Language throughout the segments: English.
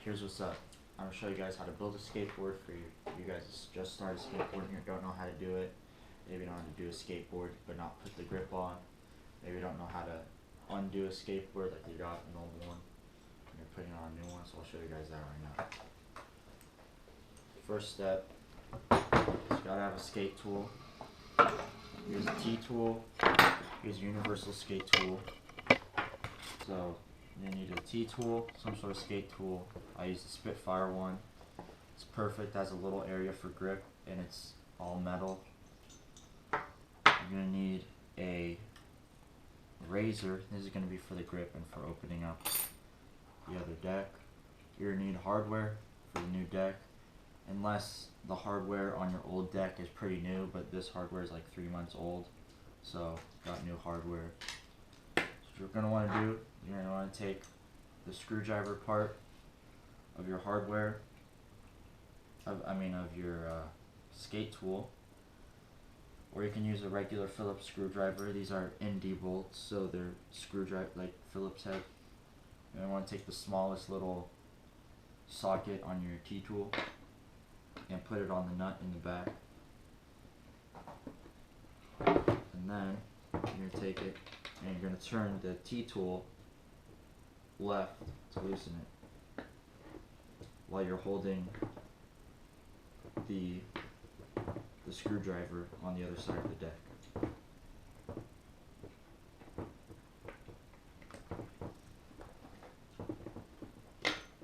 here's what's up. I'm gonna show you guys how to build a skateboard for you guys just started skateboarding or don't know how to do it. Maybe you know how to do a skateboard but not put the grip on. Maybe you don't know how to undo a skateboard like you got an old one and you're putting on a new one, so I'll show you guys that right now. First step, you gotta have a skate tool. Here's a T-tool, here's a universal skate tool. So you need a T-tool, some sort of skate tool. I use the Spitfire one. It's perfect, has a little area for grip and it's all metal. You're gonna need a razor. This is gonna be for the grip and for opening up the other deck. You're gonna need hardware for the new deck. Unless the hardware on your old deck is pretty new, but this hardware is like 3 months old, so got new hardware. So what you're gonna want to do, you're gonna want to take the screwdriver part of your hardware, of your skate tool, or you can use a regular Phillips screwdriver. These are ND bolts, so they're screwdriver like Phillips head. You're gonna want to take the smallest little socket on your T-tool and put it on the nut in the back, and then you're going to take it and you're going to turn the T-tool left to loosen it while you're holding the screwdriver on the other side of the deck.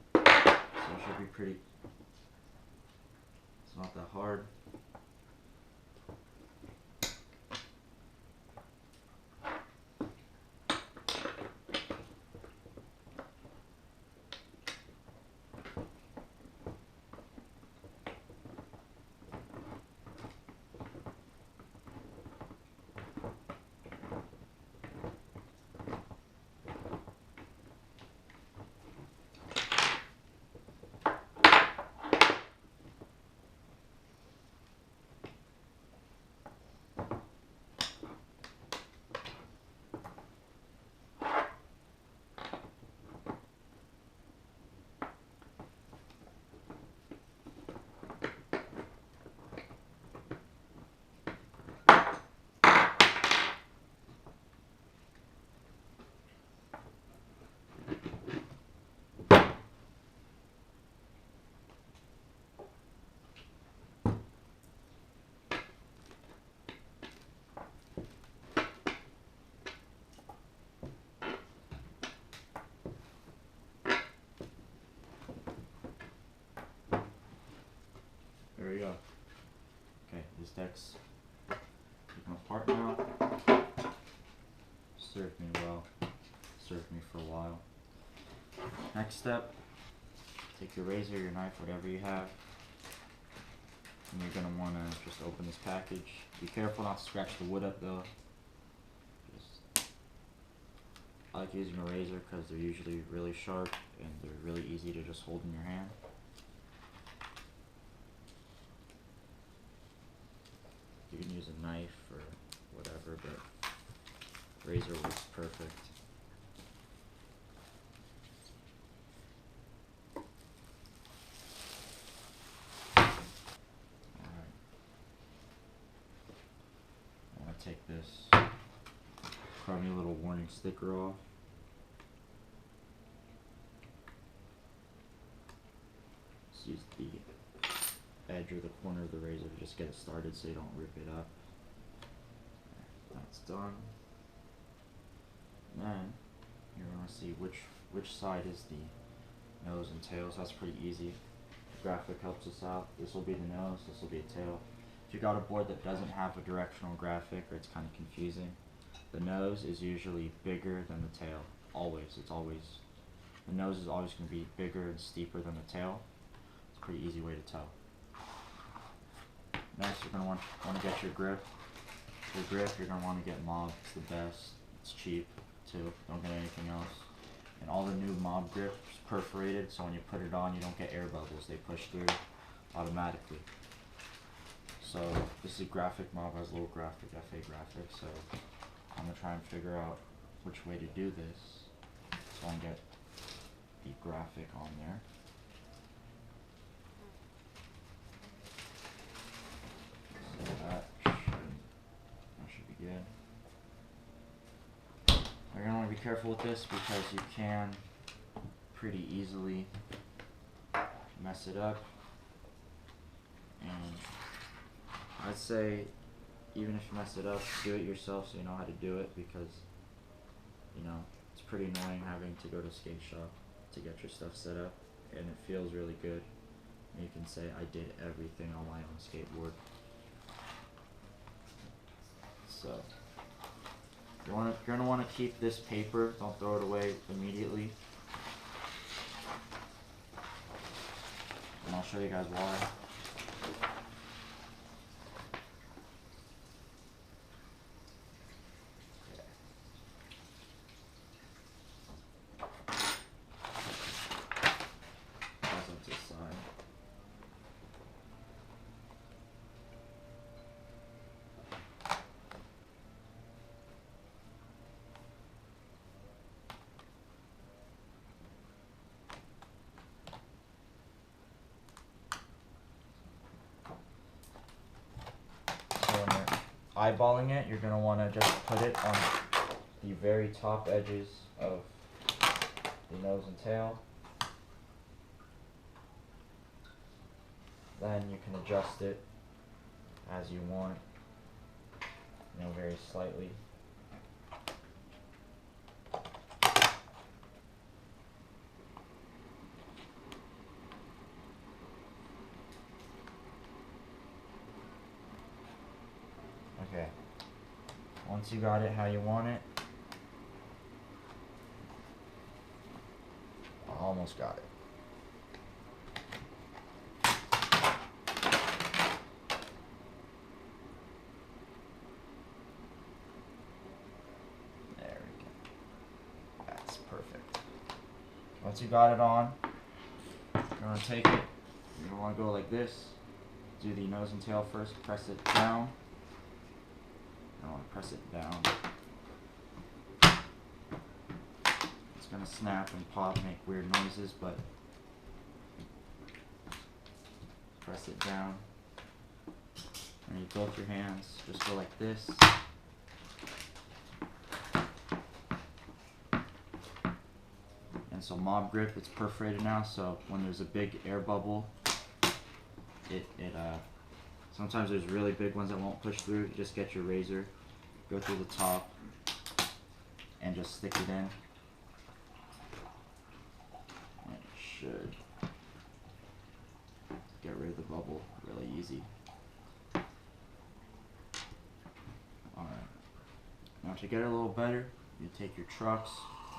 So it should be pretty. It's not that hard. There we go. Okay, this deck's taken apart now. Served me well. Served me for a while. Next step, take your razor, your knife, whatever you have, and you're gonna wanna just open this package. Be careful not to scratch the wood up though. I like using a razor because they're usually really sharp and they're really easy to just hold in your hand. You can use a knife or whatever, but razor works perfect. Alright. I want to take this crummy little warning sticker off. Just use the edge or the corner of the razor to just get it started so you don't rip it up. That's done. And then you're going to see which side is the nose and tail, so that's pretty easy. The graphic helps us out. This will be the nose, this will be a tail. If you got a board that doesn't have a directional graphic or it's kind of confusing, the nose is usually bigger than the tail. Always. The nose is always going to be bigger and steeper than the tail. It's a pretty easy way to tell. Next, you're going to want to get your grip. Your grip, you're going to want to get Mob. It's the best. It's cheap, too. Don't get anything else. And all the new Mob grips perforated, so when you put it on, you don't get air bubbles. They push through automatically. So, this is a graphic Mob. Has a little graphic, FA graphic. So, I'm going to try and figure out which way to do this so I can get the graphic on there. careful with this because you can pretty easily mess it up. And I'd say even if you mess it up, do it yourself so you know how to do it, because you know it's pretty annoying having to go to a skate shop to get your stuff set up, and it feels really good. You can say I did everything on my own skateboard. So you're gonna want to keep this paper. Don't throw it away immediately. And I'll show you guys why. Eyeballing it, you're going to want to just put it on the very top edges of the nose and tail. Then you can adjust it as you want, you know, very slightly. Okay, once you got it how you want it, I almost got it. There we go. That's perfect. Once you got it on, you're going to take it, you're going to want to go like this. Do the nose and tail first, press it down. I want to press it down. It's going to snap and pop, make weird noises, but press it down. And you both your hands, just go like this. And so mob grip, it's perforated now, so when there's a big air bubble, sometimes there's really big ones that won't push through. You just get your razor, go through the top, and just stick it in. And it should get rid of the bubble really easy. Alright. Now to get it a little better, you take your trucks,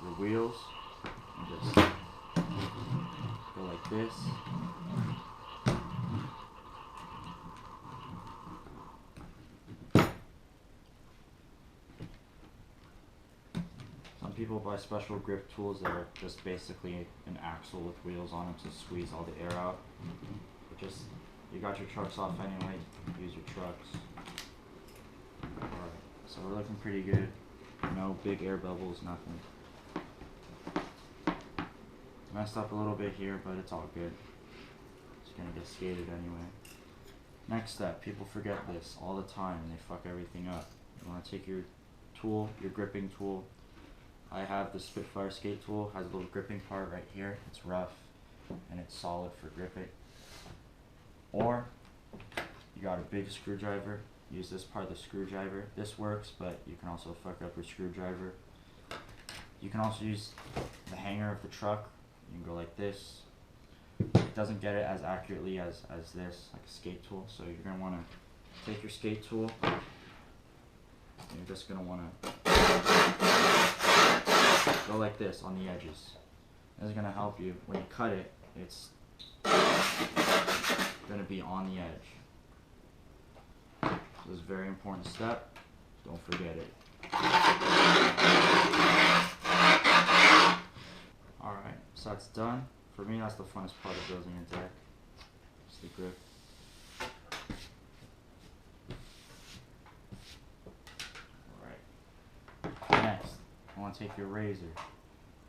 your wheels, and just go like this. People buy special grip tools that are just basically an axle with wheels on them to squeeze all the air out. But just, you got your trucks off anyway, use your trucks. Alright, so we're looking pretty good. No big air bubbles, nothing. Messed up a little bit here, but it's all good. It's gonna get skated anyway. Next step, people forget this all the time and they fuck everything up. You wanna take your tool, your gripping tool. I have the Spitfire skate tool, has a little gripping part right here. It's rough and it's solid for gripping. Or you got a big screwdriver, use this part of the screwdriver. This works, but you can also fuck up your screwdriver. You can also use the hanger of the truck. You can go like this. It doesn't get it as accurately as this, like a skate tool. So you're gonna wanna take your skate tool. And you're just gonna wanna go like this on the edges. This is going to help you when you cut it. It's going to be on the edge. So this is a very important step. Don't forget it. Alright, so that's done. For me, that's the funnest part of building a deck. It's the grip. Alright. Next, I want to take your razor.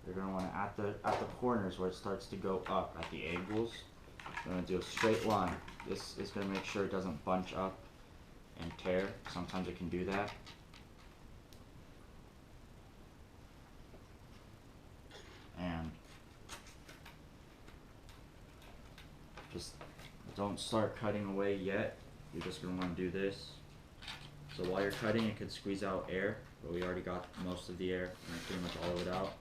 You're going to want to, at the corners where it starts to go up, at the angles, you're going to do a straight line. This is going to make sure it doesn't bunch up and tear. Sometimes it can do that. and just don't start cutting away yet. You're just going to want to do this. So while you're cutting, it could squeeze out air, but we already got most of the air and pretty much all of it out,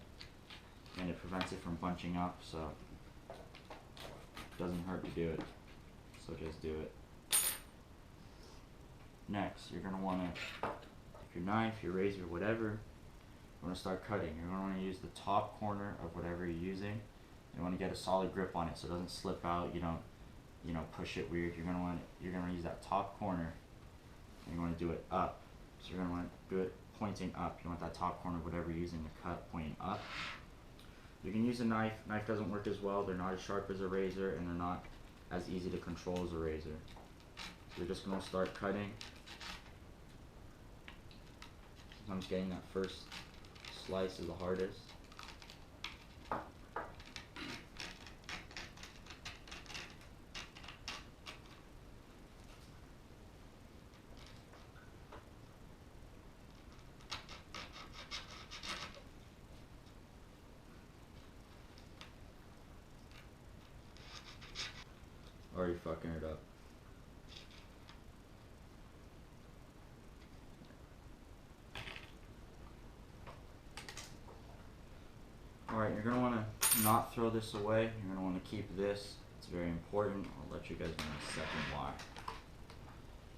and it prevents it from bunching up, so it doesn't hurt to do it. So just do it. Next, you're going to want to take your knife, your razor, whatever. You want to start cutting. You're going to want to use the top corner of whatever you're using. You want to get a solid grip on it so it doesn't slip out. You don't, push it weird. You're going to use that top corner, and you want to do it up. So you're going to want to do it pointing up. You want that top corner of whatever you're using to cut pointing up. You can use a knife. Knife doesn't work as well. They're not as sharp as a razor, and they're not as easy to control as a razor. So you're just going to start cutting. Sometimes getting that first slice is the hardest. Already fucking it up. Alright, you're going to want to not throw this away. You're going to want to keep this. It's very important. I'll let you guys know in a second why.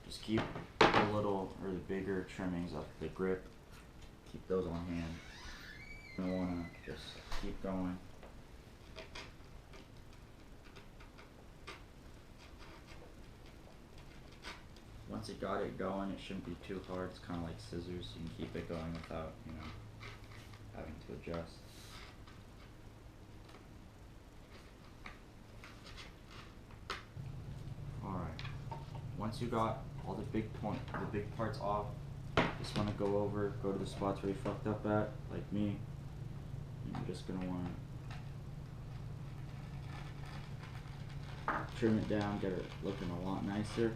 Just keep the little or the bigger trimmings of the grip. Keep those on hand. You're going to want to just keep going. Once you got it going, it shouldn't be too hard. It's kind of like scissors. You can keep it going without, having to adjust. Alright. Once you got all the big parts off, just want to go to the spots where you fucked up at, like me. And you're just going to want to trim it down, get it looking a lot nicer.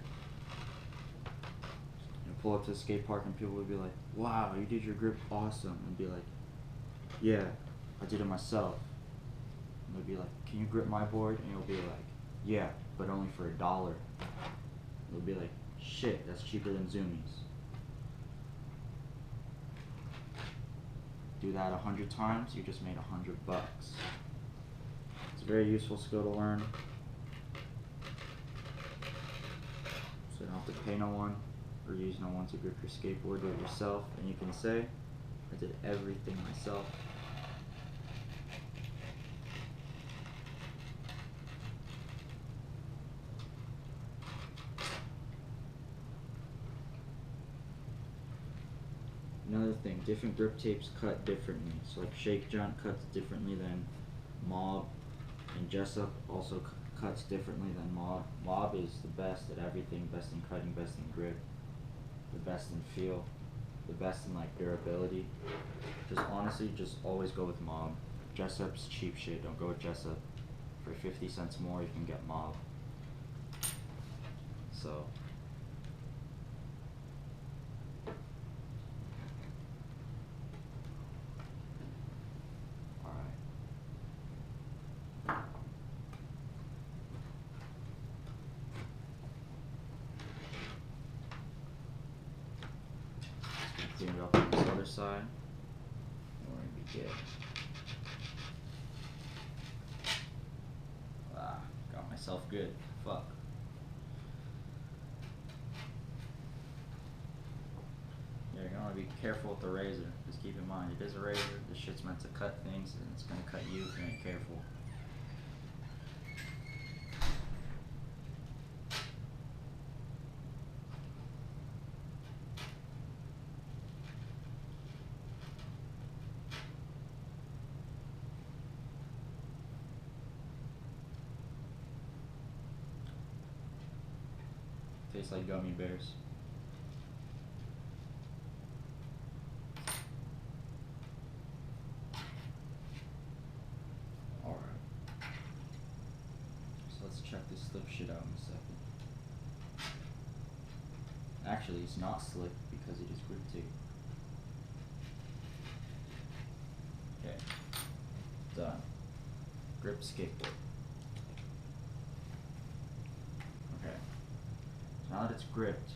Pull up to the skate park and people would be like, wow, you did your grip awesome, and be like, yeah, I did it myself. And they'll be like, can you grip my board? And you'll be like, yeah, but only for $1. They'll be like, shit, that's cheaper than Zoomies. Do that 100 times, you just made $100. It's a very useful skill to learn, so you don't have to pay no one or use no one to grip your skateboard. Do it yourself, and you can say, I did everything myself. Another thing, different grip tapes cut differently. So like Shake Junt cuts differently than Mob, and Jessup also cuts differently than Mob. Mob is the best at everything, best in cutting, best in grip, the best in feel, the best in like durability. Just honestly, just always go with Mob. Jessup's cheap shit, don't go with Jessup. For 50 cents more, you can get Mob. So, clean it up on this other side. We're gonna be good. Got myself good. Fuck. Yeah, you're gonna wanna be careful with the razor. Just keep in mind, it is a razor. This shit's meant to cut things, and it's gonna cut you if you ain't careful. Tastes like gummy bears. Alright. So let's check this slip shit out in a second. Actually, it's not slip because it is grip tape. Okay. done. Grip skateboard. Okay. So now that it's gripped,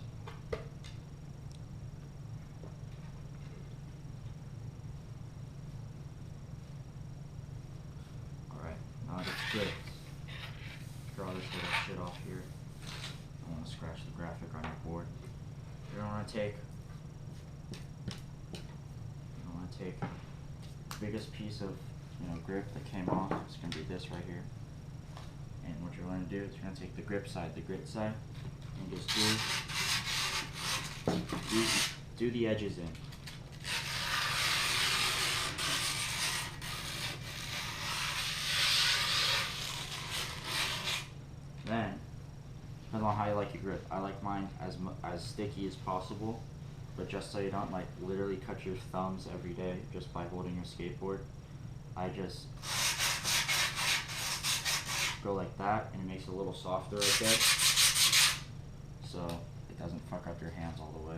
alright, now that it's gripped, draw this little shit off here. I don't want to scratch the graphic on your board. You're gonna want to take the biggest piece of grip that came off. It's gonna be this right here. And what you're going to do is you're going to take the grip side, and just do the edges in. Then, depends on how you like your grip. I like mine as sticky as possible, but just so you don't like literally cut your thumbs every day just by holding your skateboard, I just go like that, and it makes it a little softer right there, so it doesn't fuck up your hands all the way.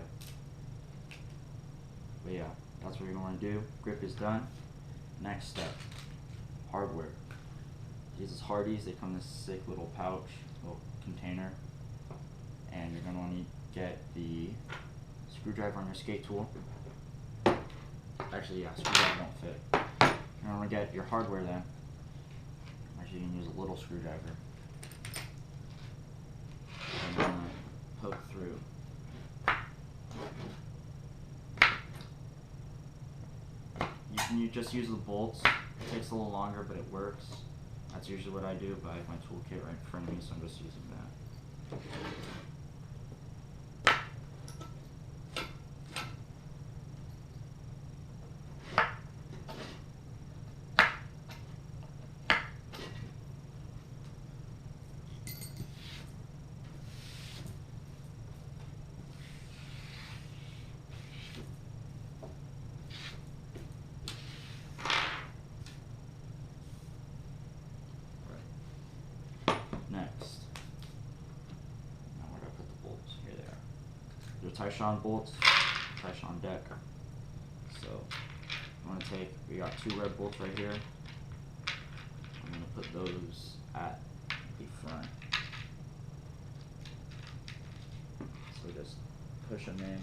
But yeah, that's what you're going to do. Grip is done. Next step, hardware. These is Hardee's. They come in this sick little pouch, little container, and you're going to want to get the screwdriver on your skate tool. Actually, yeah, screwdriver won't fit. You're going to want to get your hardware then. Actually, you can use a little screwdriver. And then poke through. You just use the bolts. It takes a little longer, but it works. That's usually what I do, but I have my toolkit right in front of me, so I'm just using that. Next, now where do I put the bolts? Here they are. Your Tyshawn bolts, Tyshawn deck. So I'm going to we got 2 red bolts right here. I'm going to put those at the front. So just push them in.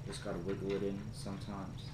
Just got to wiggle it in sometimes.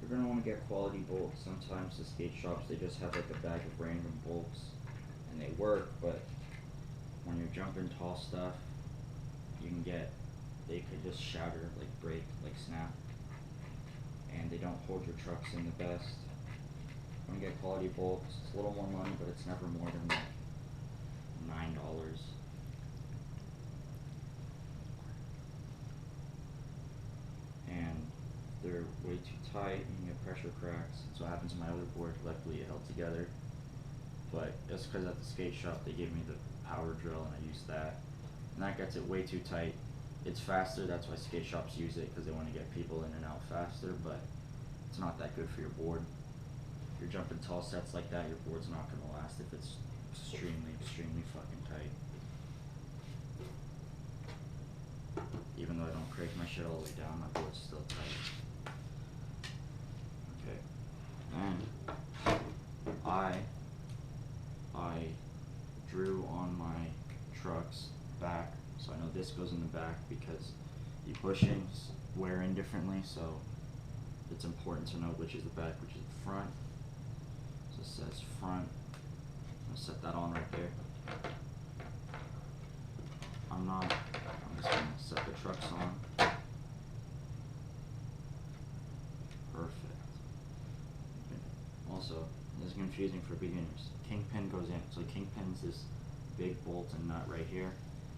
You're going to want to get quality bolts. Sometimes the skate shops, they just have like a bag of random bolts, and they work, but when you're jumping tall stuff, they could just shatter, like break, like snap, and they don't hold your trucks in the best. You want to get quality bolts. It's a little more money, but it's never more than like $9. And they're way too tight, you can get pressure cracks. That's what happened to my other board. Luckily it held together, but just because at the skate shop they gave me the power drill and I used that, and that gets it way too tight. It's faster, that's why skate shops use it, because they want to get people in and out faster, but it's not that good for your board. If you're jumping tall sets like that, your board's not going to last if it's extremely fucking tight. Even though I don't crank my shit all the way down, my board's still tight. then I drew on my truck's back, so I know this goes in the back because the bushings wear in differently, so it's important to know which is the back, which is the front. So it says front. I'm gonna set that on right there. I'm just gonna set the trucks on. Perfect. Also, this is confusing for beginners. Kingpin goes in. So kingpin's this big bolt and nut right here.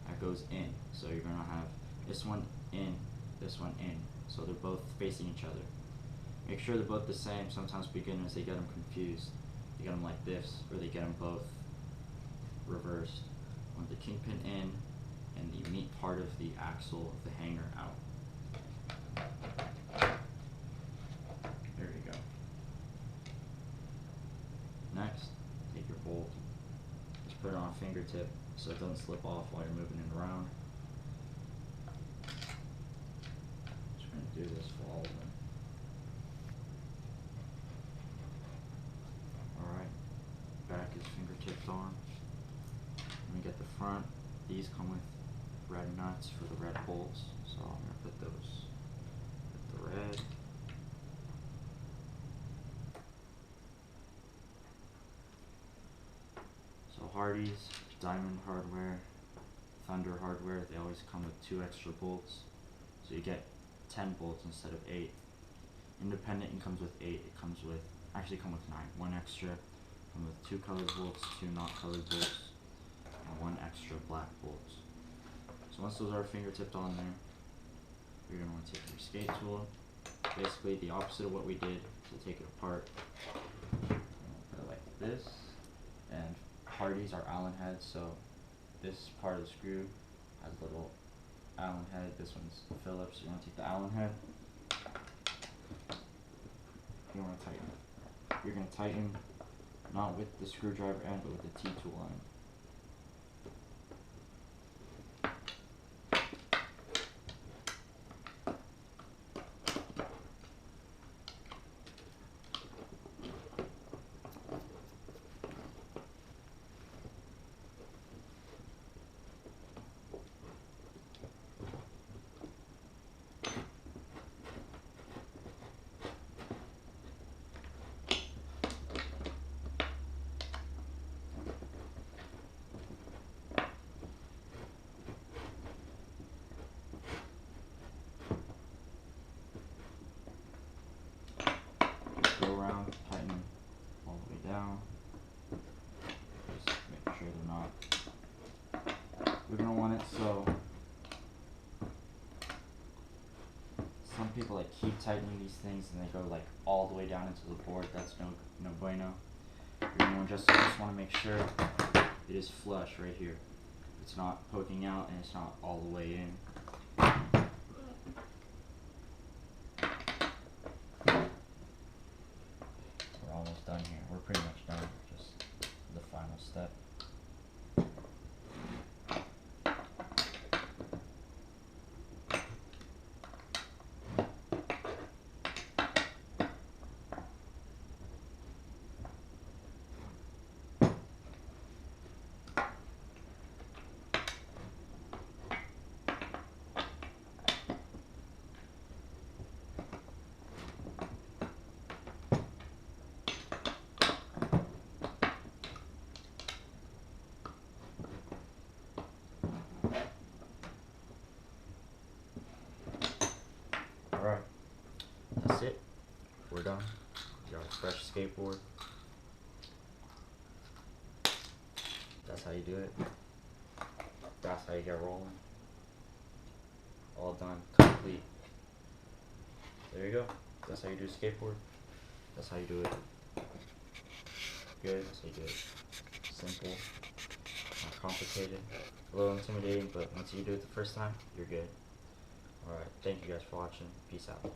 That goes in. So you're gonna have this one in, this one in. So they're both facing each other. Make sure they're both the same. Sometimes beginners, they get them confused. They get them like this, or they get them both reversed. Want the kingpin in and the meat part of the axle of the hanger out. There you go. Next, take your bolt. Just put it on a fingertip so it doesn't slip off while you're moving it around. Just going to do this for all of them. Alright, back is fingertipped on. Let me get the front. These come with red nuts for the red bolts, so I'm going to put those with the red. So Hardy's, Diamond Hardware, Thunder Hardware, they always come with 2 extra bolts, so you get 10 bolts instead of 8. Independent, it comes with 8. It comes with, actually come with 9. 1 extra, come with 2 colored bolts, 2 not colored bolts, and 1 extra black bolts. So once those are fingertipped on there, you're going to want to take your skate tool, basically the opposite of what we did, to take it apart. Put it like this, and Hardy's are Allen heads, so this part of the screw has a little Allen head, this one's Phillips. You want to take the Allen head, you want to tighten it. You're going to tighten not with the screwdriver end, but with the T-tool end. Go around, tighten them all the way down. Just make sure they're not. We're going to want it so some people like keep tightening these things and they go like all the way down into the board. That's no bueno. You're going to just want to make sure it is flush right here. It's not poking out and it's not all the way in. Almost done here. We're pretty much done. Just the final step. Alright, that's it. We're done. We got a fresh skateboard. That's how you do it. That's how you get rolling. All done, complete. There you go. That's how you do a skateboard. That's how you do it. Good, that's how you do it. Simple, not complicated. A little intimidating, but once you do it the first time, you're good. Alright, thank you guys for watching. Peace out.